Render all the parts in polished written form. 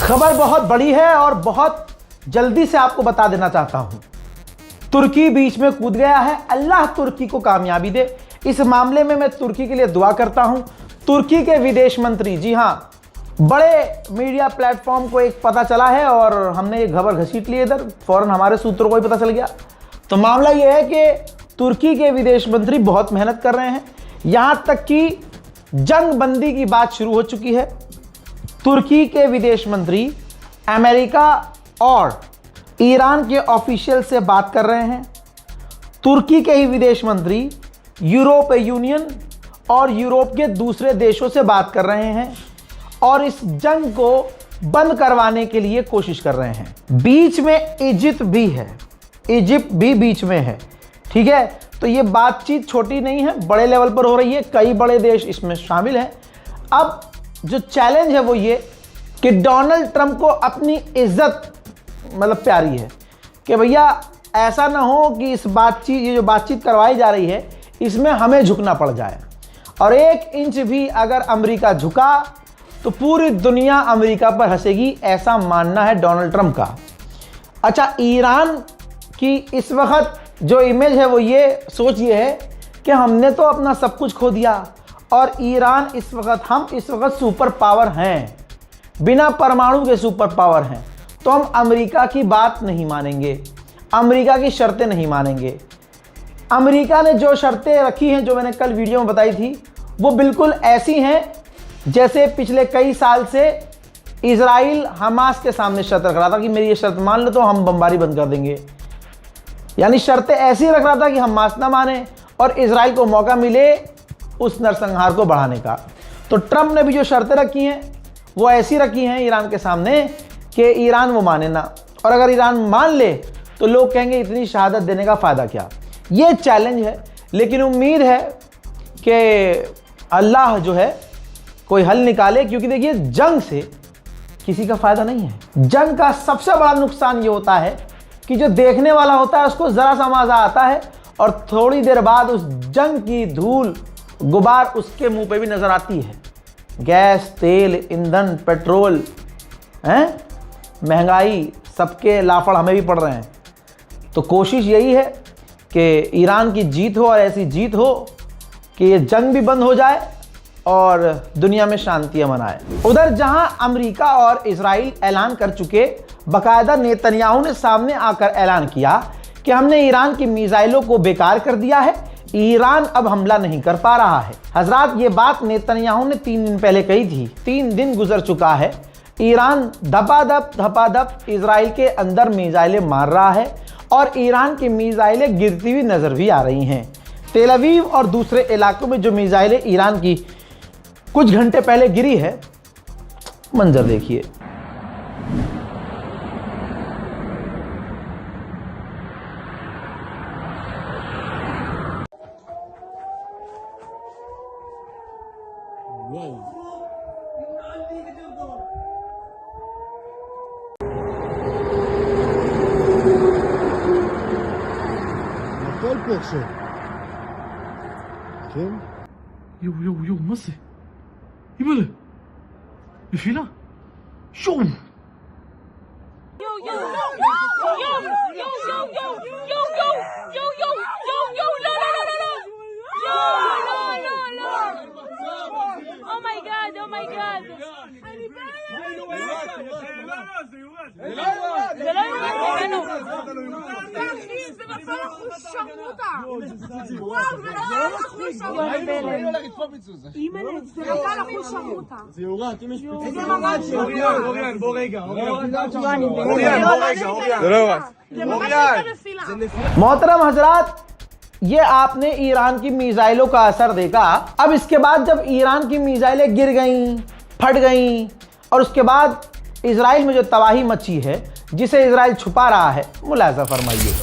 खबर बहुत बड़ी है और बहुत जल्दी से आपको बता देना चाहता हूं। तुर्की बीच में कूद गया है। अल्लाह तुर्की को कामयाबी दे। इस मामले में मैं तुर्की के लिए दुआ करता हूं। तुर्की के विदेश मंत्री, जी हां, बड़े मीडिया प्लेटफॉर्म को एक पता चला है और हमने ये खबर घसीट ली इधर, फौरन हमारे सूत्रों को ही पता चल गया। तो मामला ये है कि तुर्की के विदेश मंत्री बहुत मेहनत कर रहे हैं, यहां तक कि जंग बंदी की बात शुरू हो चुकी है। तुर्की के विदेश मंत्री अमेरिका और ईरान के ऑफिशियल से बात कर रहे हैं। तुर्की के ही विदेश मंत्री यूरोपीय यूनियन और यूरोप के दूसरे देशों से बात कर रहे हैं और इस जंग को बंद करवाने के लिए कोशिश कर रहे हैं। बीच में इजिप्ट भी है, इजिप्ट भी बीच में है, ठीक है। तो ये बातचीत छोटी नहीं है, बड़े लेवल पर हो रही है, कई बड़े देश इसमें शामिल हैं। अब जो चैलेंज है वो ये कि डोनाल्ड ट्रंप को अपनी इज्जत मतलब प्यारी है कि भैया ऐसा ना हो कि इस बातचीत, ये जो बातचीत करवाई जा रही है, इसमें हमें झुकना पड़ जाए। और 1 इंच भी अगर अमेरिका झुका तो पूरी दुनिया अमेरिका पर हंसेगी, ऐसा मानना है डोनाल्ड ट्रंप का। अच्छा, ईरान की इस वक्त जो इमेज है वो ये सोच ये है कि हमने तो अपना सब कुछ खो दिया और ईरान हम इस वक्त सुपर पावर हैं, बिना परमाणु के सुपर पावर हैं, तो हम अमेरिका की बात नहीं मानेंगे, अमेरिका की शर्तें नहीं मानेंगे। अमेरिका ने जो शर्तें रखी हैं, जो मैंने कल वीडियो में बताई थी, वो बिल्कुल ऐसी हैं जैसे पिछले कई साल से इजराइल हमास के सामने शर्त रख रहा था कि मेरी ये शर्त मान लो तो हम बमबारी बंद कर देंगे। यानी शर्तें ऐसी रख रहा था कि हमास ना माने और इजराइल को मौका मिले उस नरसंहार को बढ़ाने का। तो ट्रंप ने भी जो शर्तें रखी हैं वो ऐसी रखी हैं ईरान के सामने कि ईरान वो माने ना, और अगर ईरान मान ले तो लोग कहेंगे इतनी शहादत देने का फ़ायदा क्या। ये चैलेंज है, लेकिन उम्मीद है कि अल्लाह जो है कोई हल निकाले, क्योंकि देखिए जंग से किसी का फ़ायदा नहीं है। जंग का सबसे बड़ा नुकसान ये होता है कि जो देखने वाला होता है उसको ज़रा सा मज़ा आता है और थोड़ी देर बाद उस जंग की धूल गुबार उसके मुंह पे भी नज़र आती है। गैस, तेल, ईंधन, पेट्रोल, महंगाई, सबके लाफड़ हमें भी पड़ रहे हैं। तो कोशिश यही है कि ईरान की जीत हो और ऐसी जीत हो कि ये जंग भी बंद हो जाए और दुनिया में शांति अमन आए। उधर जहां अमेरिका और इजराइल ऐलान कर चुके, बाकायदा नेतन्याहू ने सामने आकर ऐलान किया कि हमने ईरान की मिसाइलों को बेकार कर दिया है, ईरान अब हमला नहीं कर पा रहा है। हजरात, ये बात नेतन्याहू ने 3 दिन पहले कही थी। 3 दिन गुजर चुका है, ईरान धपाधप इजराइल के अंदर मिसाइलें मार रहा है और ईरान की मिसाइलें गिरती हुई नजर भी आ रही हैं। तेल अवीव और दूसरे इलाकों में जो मिसाइलें ईरान की कुछ घंटे पहले गिरी है, मंजर देखिए। הכל פה עכשיו. כן? יואו, מה זה? אימא'לה, נפילה? שום! Oh my god. זה לא יורד ממנו. זה נפל אחוז שרמוטה. וואו, זה לא אחוז שרמוטה. אימא'לה, זה נפל אחוז שרמוטה. זה יורד, אם יש פיצוץ. זה ממש יורד. אוריאן, בוא רגע. זה לא יורד. זה ממש נפילה. मोहतरम हजरात, ये आपने ईरान की मिसाइलों का असर देखा। अब इसके बाद जब ईरान की मिसाइलें गिर गईं, फट गईं और उसके बाद इजराइल में जो तबाही मची है, जिसे इजराइल छुपा रहा है, मुलाजा फरमाइए।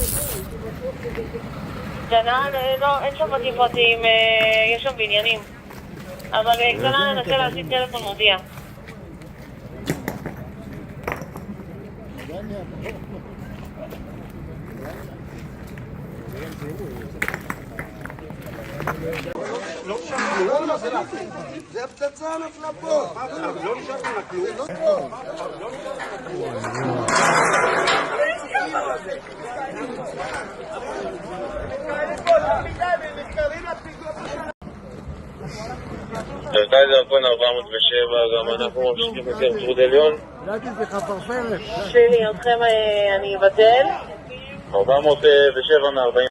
אין שם בתים פרטיים, יש שם בניינים. אבל קטנה ננסה להשיג טלפון מודיע. מרכז ירקון 407, גם אנחנו ממשיכים יותר צרוד עליון. שלי, אתכם אני אבטל. 407 מ-40.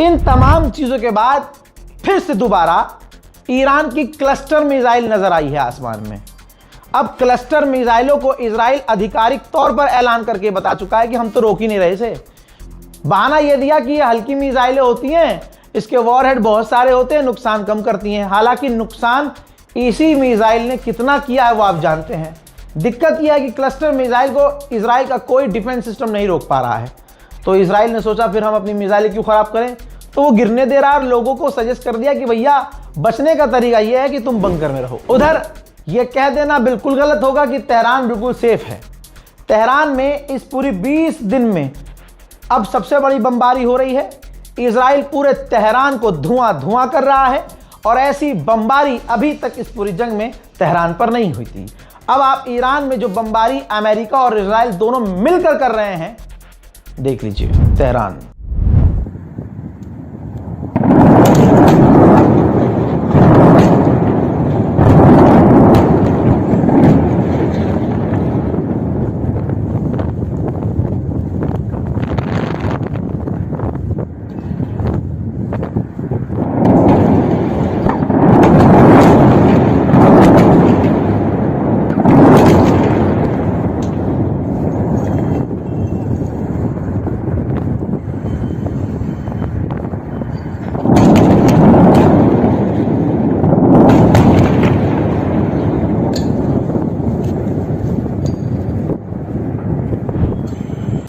इन तमाम चीजों के बाद फिर से दोबारा ईरान की क्लस्टर मिसाइल नजर आई है आसमान में। अब क्लस्टर मिसाइलों को इजराइल आधिकारिक तौर पर ऐलान करके बता चुका है कि हम तो रोक ही नहीं रहे थे। बहाना यह दिया कि ये हल्की मिसाइलें होती हैं, इसके वॉरहेड बहुत सारे होते हैं, नुकसान कम करती हैं। हालांकि नुकसान इसी मिसाइल ने कितना किया है वो आप जानते हैं। दिक्कत यह है कि क्लस्टर मिसाइल को इजराइल का कोई डिफेंस सिस्टम नहीं रोक पा रहा है, तो इजराइल ने सोचा फिर हम अपनी मिसाइलें क्यों खराब करें, तो वो गिरने दे रहा है और लोगों को सजेस्ट कर दिया कि भैया बचने का तरीका यह है कि तुम बंकर में रहो। उधर यह कह देना बिल्कुल गलत होगा कि तेहरान बिल्कुल सेफ है। तेहरान में इस पूरी 20 दिन में अब सबसे बड़ी बमबारी हो रही है। इजराइल पूरे तेहरान को धुआं धुआं कर रहा है और ऐसी बमबारी अभी तक इस पूरी जंग में तेहरान पर नहीं हुई थी। अब आप ईरान में जो बमबारी अमेरिका और इजराइल दोनों मिलकर कर रहे हैं, देख लीजिए तेहरान।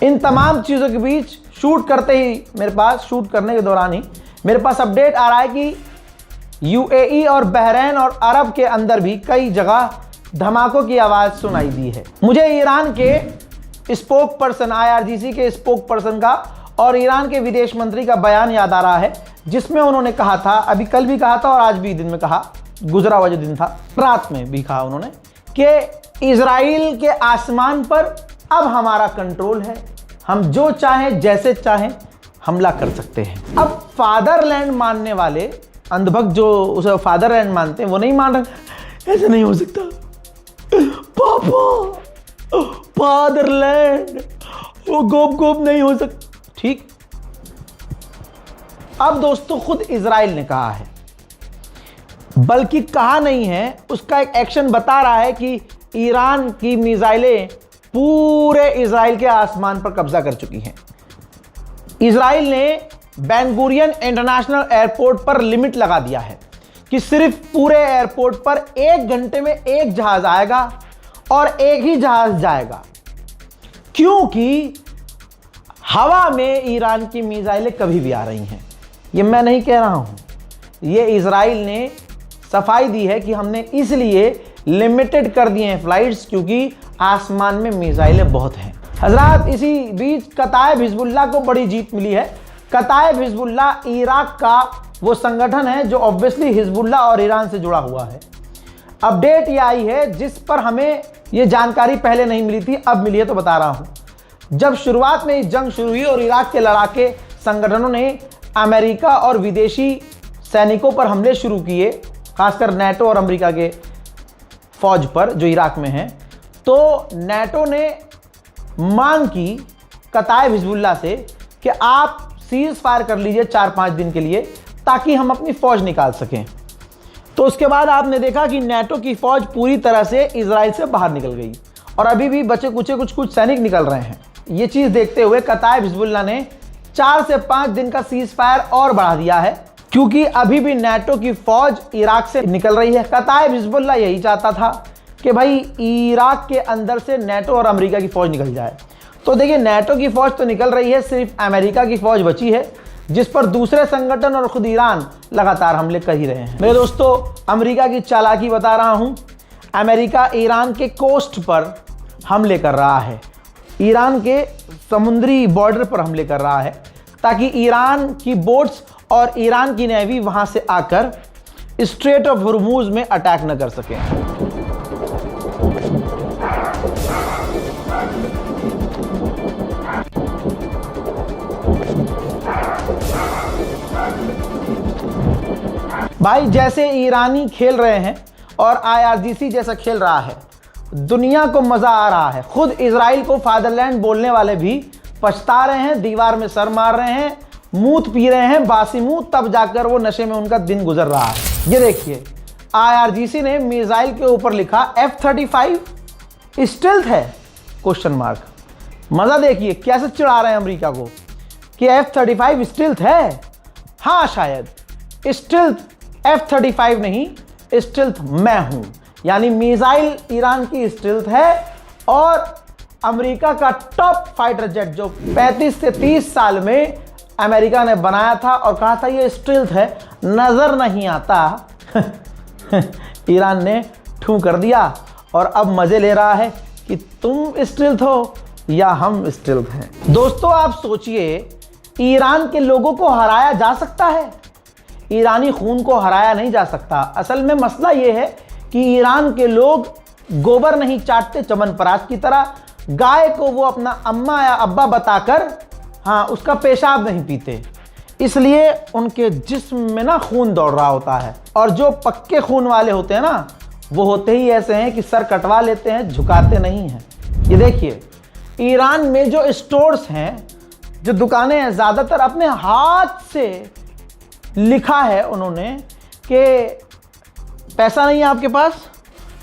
इन तमाम चीज़ों के बीच शूट करने के दौरान ही मेरे पास अपडेट आ रहा है कि यूएई और बहरीन और अरब के अंदर भी कई जगह धमाकों की आवाज़ सुनाई दी है। मुझे ईरान के स्पोक पर्सन, IRGC के स्पोक पर्सन का और ईरान के विदेश मंत्री का बयान याद आ रहा है, जिसमें उन्होंने कहा था, अभी कल भी कहा था और आज भी दिन में कहा, गुजरा हुआ जो दिन था, रात में भी कहा उन्होंने कि इजराइल के आसमान पर अब हमारा कंट्रोल है, हम जो चाहें जैसे चाहें हमला कर सकते हैं। अब फादरलैंड मानने वाले अंधभक्त जो उसे फादरलैंड मानते हैं वो नहीं मान रहे, ऐसा नहीं हो सकता पापा, फादरलैंड वो गोप गोप नहीं हो सकता। ठीक, अब दोस्तों खुद इजराइल ने कहा है, बल्कि कहा नहीं है, उसका एक एक्शन बता रहा है कि ईरान की मिसाइलें पूरे इजराइल के आसमान पर कब्जा कर चुकी हैं। इजराइल ने बेन गुरियन इंटरनेशनल एयरपोर्ट पर लिमिट लगा दिया है कि सिर्फ पूरे एयरपोर्ट पर 1 घंटे में एक जहाज आएगा और एक ही जहाज जाएगा, क्योंकि हवा में ईरान की मिसाइलें कभी भी आ रही हैं। ये मैं नहीं कह रहा हूं, ये इजराइल ने सफाई दी है कि हमने इसलिए लिमिटेड कर दिए हैं फ्लाइट्स, क्योंकि आसमान में मिसाइलें बहुत हैं। हजरात, इसी बीच कताइब हिजबुल्लाह को बड़ी जीत मिली है। कताइब हिजबुल्लाह इराक का वो संगठन है जो ऑब्वियसली हिजबुल्लाह और ईरान से जुड़ा हुआ है। अपडेट ये आई है जिस पर हमें ये जानकारी पहले नहीं मिली थी, अब मिली है तो बता रहा हूं। जब शुरुआत में इस जंग शुरू हुई और इराक के लड़ाके संगठनों ने अमेरिका और विदेशी सैनिकों पर हमले शुरू किए, खासकर नेटो और अमेरिका के फौज पर जो इराक में है, तो नेटो ने मांग की कताइब हिजबुल्लाह से कि आप सीज फायर कर लीजिए 4-5 दिन के लिए, ताकि हम अपनी फौज निकाल सकें। तो उसके बाद आपने देखा कि नेटो की फौज पूरी तरह से इजराइल से बाहर निकल गई और अभी भी बचे कुछ कुछ सैनिक निकल रहे हैं। ये चीज़ देखते हुए कताइब हिजबुल्लाह ने 4 से 5 दिन का सीज फायर और बढ़ा दिया है, क्योंकि अभी भी नेटो की फौज इराक से निकल रही है। कताइब हिजबुल्लाह यही चाहता था कि भाई इराक के अंदर से नेटो और अमेरिका की फौज निकल जाए। तो देखिए, नेटो की फौज तो निकल रही है, सिर्फ अमेरिका की फौज बची है, जिस पर दूसरे संगठन और खुद ईरान लगातार हमले कर ही रहे हैं। मेरे दोस्तों, अमेरिका की चालाकी बता रहा हूं। अमेरिका ईरान के कोस्ट पर हमले कर रहा है, ईरान के समुद्री बॉर्डर पर हमले कर रहा है, ताकि ईरान की बोट्स और ईरान की नेवी वहां से आकर स्ट्रेट ऑफ हॉर्मुज में अटैक न कर सके। भाई, जैसे ईरानी खेल रहे हैं और IRGC जैसा खेल रहा है, दुनिया को मजा आ रहा है। खुद इजराइल को फादरलैंड बोलने वाले भी पछता रहे हैं, दीवार में सर मार रहे हैं, मूत पी रहे हैं बासी मुंह, तब जाकर वो नशे में उनका दिन गुजर रहा है। ये देखिए, IRGC ने मिसाइल के ऊपर लिखा F-35 स्टेल्थ है क्वेश्चन मार्क। मजा देखिए कैसे चिढ़ा रहे हैं अमेरिका को कि F-35 स्टेल्थ है। हाँ, शायद स्टेल्थ F-35 नहीं, स्टेल्थ मैं हूं, यानी मिसाइल ईरान की स्टेल्थ है और अमेरिका का टॉप फाइटर जेट जो 35 से 30 साल में अमेरिका ने बनाया था और कहा था ये स्टेल्थ है, नजर नहीं आता। ईरान ने ठू कर दिया और अब मजे ले रहा है कि तुम स्टेल्थ हो या हम स्टेल्थ हैं। दोस्तों, आप सोचिए, ईरान के लोगों को हराया जा सकता है, ईरानी खून को हराया नहीं जा सकता। असल में मसला यह है कि ईरान के लोग गोबर नहीं चाटते चमनप्राश की तरह, गाय को वो अपना अम्मा या अब्बा बताकर उसका पेशाब नहीं पीते, इसलिए उनके जिस्म में ना खून दौड़ रहा होता है। और जो पक्के खून वाले होते हैं ना, वो होते ही ऐसे हैं कि सर कटवा लेते हैं, झुकाते नहीं हैं। ये देखिए, ईरान में जो स्टोर्स हैं, जो दुकानें हैं, ज़्यादातर अपने हाथ से लिखा है उन्होंने कि पैसा नहीं है आपके पास,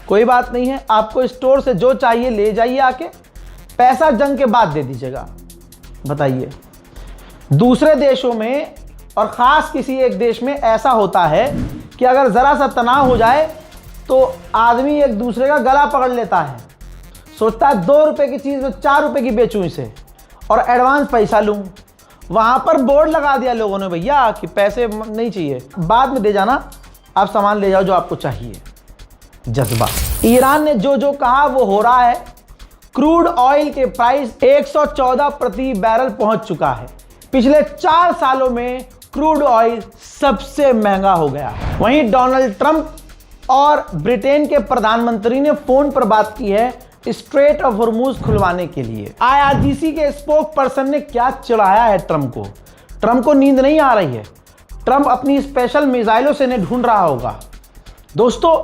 कोई बात नहीं है, आपको स्टोर से जो चाहिए ले जाइए, आके पैसा जंग के बाद दे दीजिएगा। बताइए, दूसरे देशों में और ख़ास किसी एक देश में ऐसा होता है कि अगर ज़रा सा तनाव हो जाए तो आदमी एक दूसरे का गला पकड़ लेता है, सोचता है 2 रुपए की चीज़ में 4 रुपए की बेचूं इसे और एडवांस पैसा लूं। वहाँ पर बोर्ड लगा दिया लोगों ने, भैया कि पैसे नहीं चाहिए, बाद में दे जाना, आप सामान ले जाओ जो आपको चाहिए। जज्बा। ईरान ने जो जो कहा वो हो रहा है। क्रूड ऑयल के प्राइस 114 प्रति बैरल पहुंच चुका है। पिछले 4 सालों में क्रूड ऑयल सबसे महंगा हो गया। वहीं डोनाल्ड ट्रंप और ब्रिटेन के प्रधानमंत्री ने फोन पर बात की है स्ट्रेट ऑफ हॉर्मुज खुलवाने के लिए। IRGC के स्पोक पर्सन ने क्या चिढ़ाया है ट्रंप को नींद नहीं आ रही है। ट्रंप अपनी स्पेशल मिसाइलों से इन्हें ढूंढ रहा होगा। दोस्तों,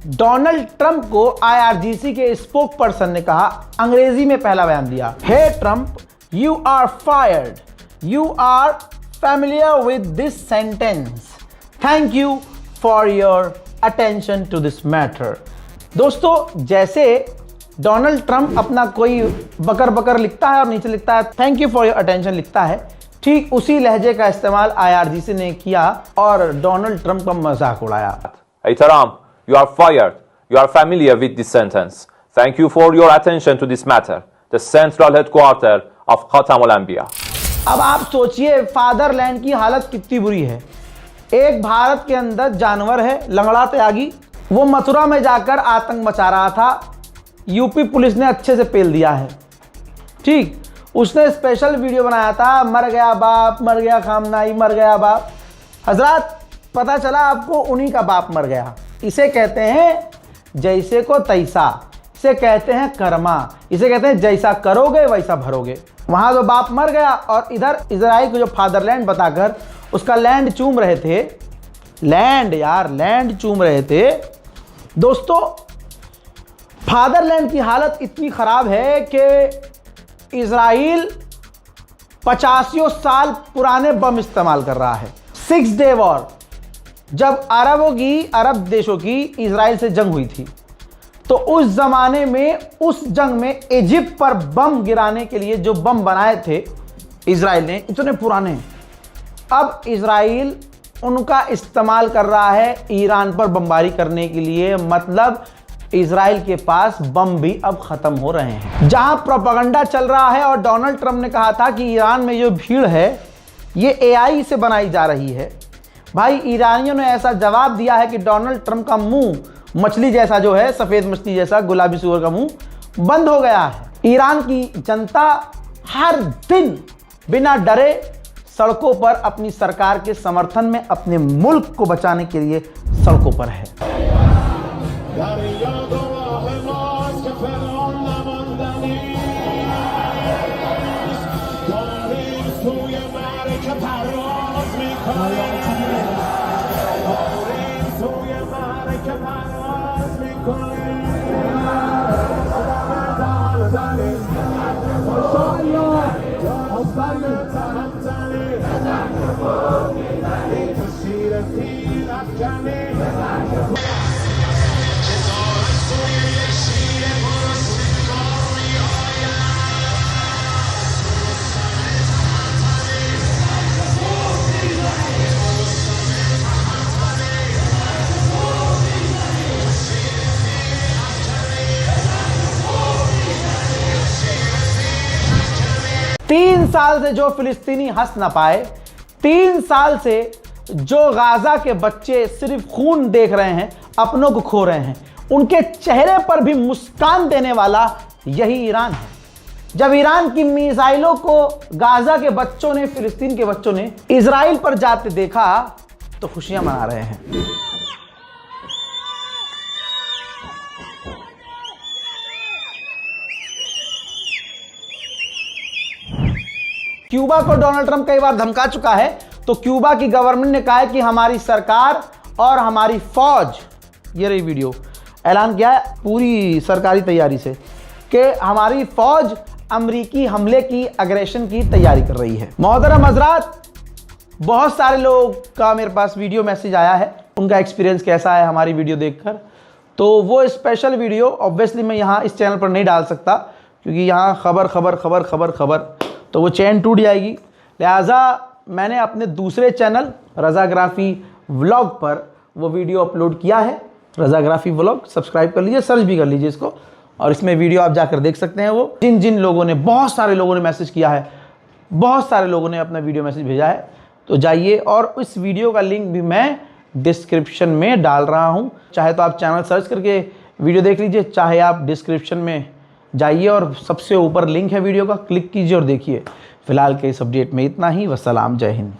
डोनाल्ड ट्रंप को IRGC के स्पोक पर्सन ने कहा, अंग्रेजी में पहला बयान दिया, hey Trump, you are fired, you are familiar with this sentence, thank you for your attention to this matter. दोस्तों, जैसे डोनाल्ड ट्रंप अपना कोई बकर बकर लिखता है और नीचे लिखता है thank you for your attention लिखता है, ठीक उसी लहजे का इस्तेमाल IRGC ने किया और डोनाल्ड ट्रंप का मजाक उड़ाया। Hey Trump, you are fired. You are familiar with this sentence. Thank you for your attention to this matter. The central headquarters of Khatam al-Anbiya. अब आप सोचिए फादरलैंड की हालत कितनी बुरी है। एक भारत के अंदर जानवर है लंगड़ा त्यागी, वो मथुरा में जाकर आतंक मचा रहा था, यूपी पुलिस ने अच्छे से पेल दिया है। ठीक, उसने स्पेशल वीडियो बनाया था, मर गया बाप, मर गया खामनाई, मर गया बाप। हजरत, पता चला आपको उन्हीं का बाप मर गया। इसे कहते हैं जैसे को तैसा, इसे कहते हैं कर्मा, इसे कहते हैं जैसा करोगे वैसा भरोगे। वहां तो बाप मर गया और इधर इजराइल को जो फादरलैंड बताकर उसका लैंड चूम रहे थे, लैंड चूम रहे थे। दोस्तों, फादरलैंड की हालत इतनी खराब है कि इजराइल 85 साल पुराने बम इस्तेमाल कर रहा है। 6 डे वॉर, जब अरब देशों की इजराइल से जंग हुई थी, तो उस जमाने में, उस जंग में इजिप्ट पर बम गिराने के लिए जो बम बनाए थे इजराइल ने, इतने पुराने, अब इजराइल उनका इस्तेमाल कर रहा है ईरान पर बमबारी करने के लिए। मतलब इजराइल के पास बम भी अब खत्म हो रहे हैं। जहां प्रोपेगेंडा चल रहा है और डोनाल्ड ट्रंप ने कहा था कि ईरान में जो भीड़ है ये एआई से बनाई जा रही है, भाई ईरानियों ने ऐसा जवाब दिया है कि डोनाल्ड ट्रंप का मुंह मछली जैसा जो है, सफेद मछली जैसा गुलाबी सूअर का मुंह बंद हो गया है। ईरान की जनता हर दिन बिना डरे सड़कों पर अपनी सरकार के समर्थन में अपने मुल्क को बचाने के लिए सड़कों पर है। तीन साल से जो फिलिस्तीनी हंस ना पाए, 3 साल से जो गाजा के बच्चे सिर्फ खून देख रहे हैं, अपनों को खो रहे हैं, उनके चेहरे पर भी मुस्कान देने वाला यही ईरान है। जब ईरान की मिसाइलों को गाजा के बच्चों ने, फिलिस्तीन के बच्चों ने इजराइल पर जाते देखा तो खुशियां मना रहे हैं। क्यूबा को डोनाल्ड ट्रंप कई बार धमका चुका है, तो क्यूबा की गवर्नमेंट ने कहा है कि हमारी सरकार और हमारी फौज, ये रही वीडियो, ऐलान किया है पूरी सरकारी तैयारी से कि हमारी फौज अमेरिकी हमले की, अग्रेशन की तैयारी कर रही है। मोहतरम हजरात, बहुत सारे लोगों का मेरे पास वीडियो मैसेज आया है, उनका एक्सपीरियंस कैसा है हमारी वीडियो देखकर। तो वो स्पेशल वीडियो ऑब्वियसली मैं यहाँ इस चैनल पर नहीं डाल सकता, क्योंकि यहाँ खबर तो वो चैन टूट जाएगी। लिहाजा मैंने अपने दूसरे चैनल रज़ाग्राफी व्लॉग पर वो वीडियो अपलोड किया है। रज़ाग्राफी व्लॉग सब्सक्राइब कर लीजिए, सर्च भी कर लीजिए इसको, और इसमें वीडियो आप जाकर देख सकते हैं। वो जिन लोगों ने, बहुत सारे लोगों ने मैसेज किया है, बहुत सारे लोगों ने अपना वीडियो मैसेज भेजा है, तो जाइए और इस वीडियो का लिंक भी मैं डिस्क्रिप्शन में डाल रहा हूँ। चाहे तो आप चैनल सर्च करके वीडियो देख लीजिए, चाहे आप डिस्क्रिप्शन में जाइए और सबसे ऊपर लिंक है वीडियो का, क्लिक कीजिए और देखिए। फिलहाल के इस अपडेट में इतना ही। वस्सलाम, जय हिंद।